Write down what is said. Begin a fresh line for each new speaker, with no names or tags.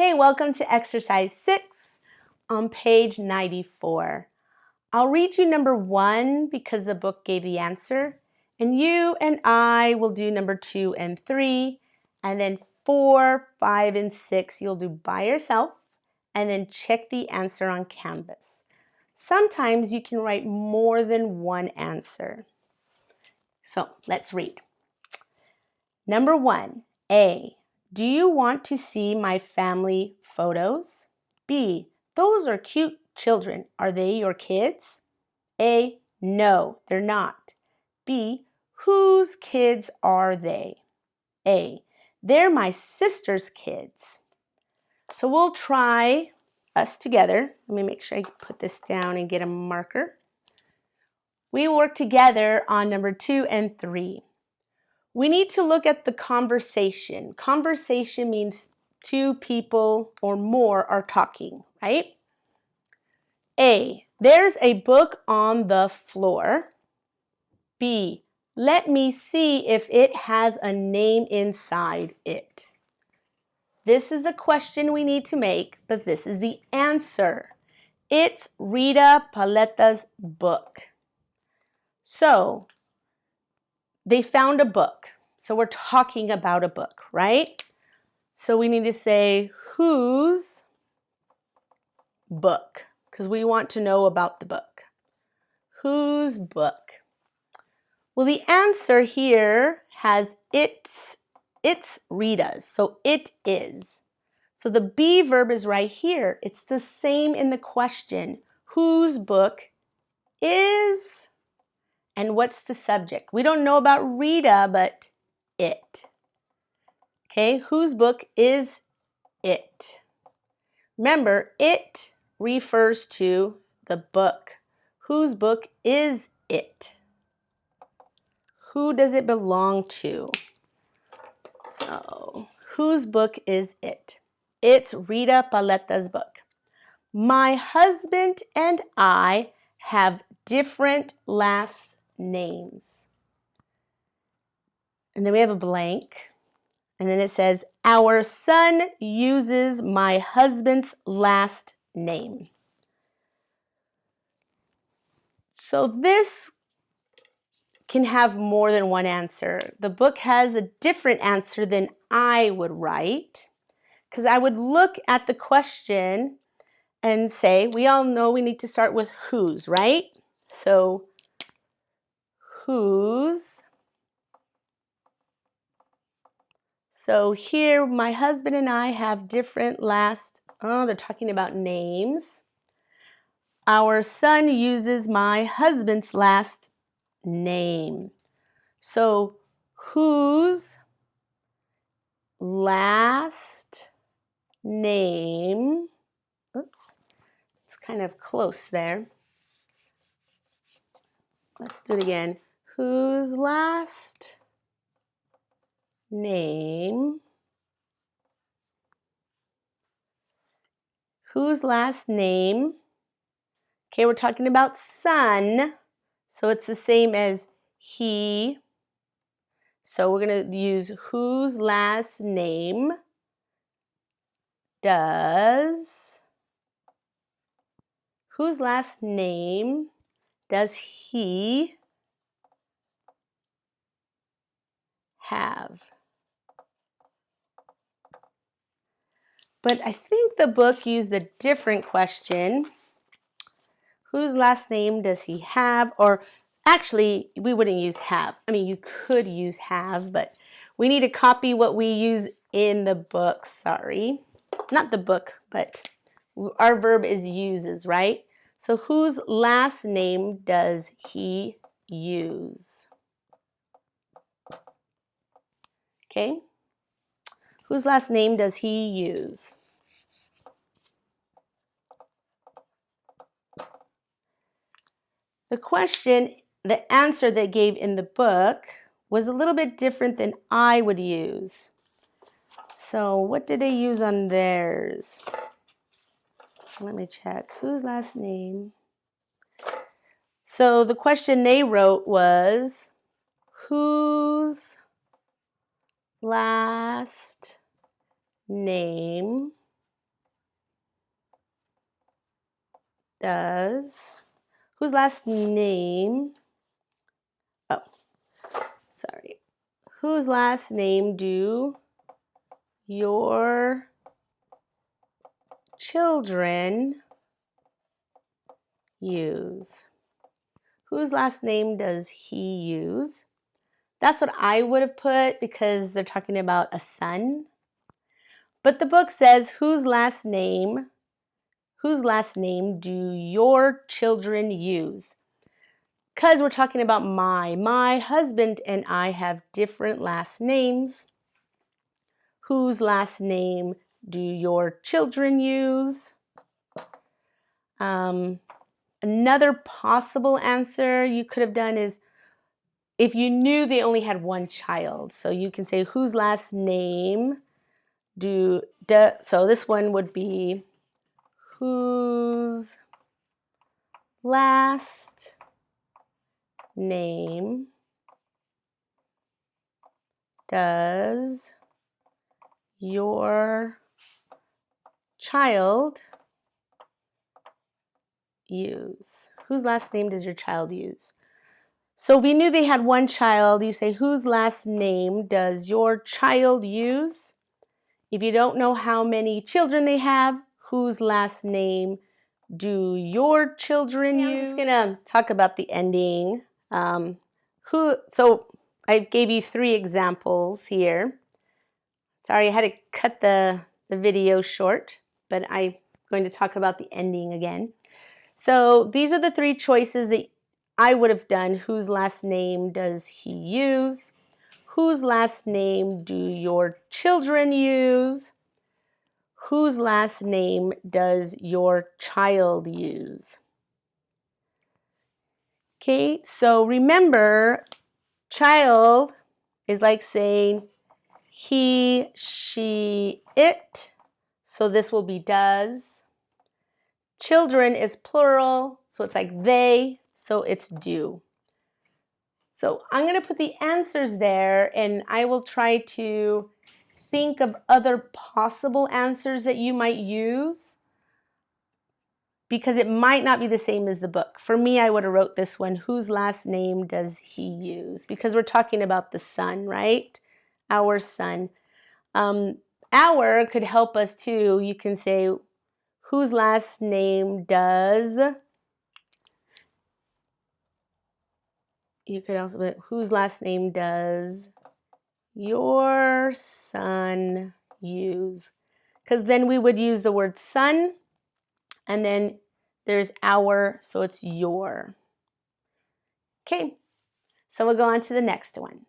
Hey, welcome to exercise 6 on page 94. I'll read you number 1 because the book gave the answer, and you and I will do number 2 and 3, and then 4, 5, and 6 you'll do by yourself, and then check the answer on Canvas. Sometimes you can write more than one answer. So let's read. Number 1, A. Do you want to see my family photos? B. Those are cute children. Are they your kids? A. No, they're not. B. Whose kids are they? A. They're my sister's kids. So we'll try us together. Let me make sure I put this down and get a marker. We work together on number 2 and 3. We need to look at the conversation. Conversation means two people or more are talking, right? A, there's a book on the floor. B, let me see if it has a name inside it. This is the question we need to make, but this is the answer. It's Rita Paleta's book. So, they found a book. So we're talking about a book, right? So we need to say whose book, because we want to know about the book. Whose book? Well, the answer here has it's Rita's, so it is. So the be verb is right here. It's the same in the question. Whose book is, and what's the subject? We don't know about Rita, but it. Okay, whose book is it? Remember, it refers to the book. Whose book is it? Who does it belong to? So, whose book is it? It's Rita Paleta's book. My husband and I have different last names. And then we have a blank. And then it says, our son uses my husband's last name. So this can have more than one answer. The book has a different answer than I would write, because I would look at the question and say, we all know we need to start with whose, right? So whose. So here, my husband and I have different they're talking about names. Our son uses my husband's last name. So whose last name, oops, it's kind of close there. Let's do it again. Whose last name, whose last name, okay, we're talking about son, so it's the same as he. So we're going to use whose last name does he have? But I think the book used a different question. Whose last name does he have? Or actually, we wouldn't use have. I mean, you could use have, but we need to copy what we use in the book. Sorry. Not the book, but our verb is uses, right? So whose last name does he use? Okay. Whose last name does he use? The question, the answer they gave in the book was a little bit different than I would use. So what did they use on theirs? Let me check. Whose last name? So the question they wrote was, whose last name does, whose last name, oh, sorry, whose last name do your children use? Whose last name does he use? That's what I would have put because they're talking about a son. But the book says, whose last name do your children use? Because we're talking about my husband and I have different last names. Whose last name do your children use? Another possible answer you could have done is if you knew they only had one child. So you can say, whose last name so this one would be, whose last name does your child use? Whose last name does your child use? So if we knew they had one child, you say, whose last name does your child use? If you don't know how many children they have, whose last name do your children use? I'm just gonna talk about the ending. So I gave you 3 examples here. Sorry, I had to cut the video short, but I'm going to talk about the ending again. So these are the 3 choices that I would have done. Whose last name does he use? Whose last name do your children use? Whose last name does your child use? Okay, so remember, child is like saying he, she, it. So this will be does. Children is plural, so it's like they, so it's do. So I'm going to put the answers there, and I will try to think of other possible answers that you might use, because it might not be the same as the book. For me, I would have wrote this one, whose last name does he use? Because we're talking about the son, right? Our son. Our could help us too. You can say, whose last name does, you could also put, whose last name does your son use? Because then we would use the word son, and then there's our, so it's your. Okay, so we'll go on to the next one.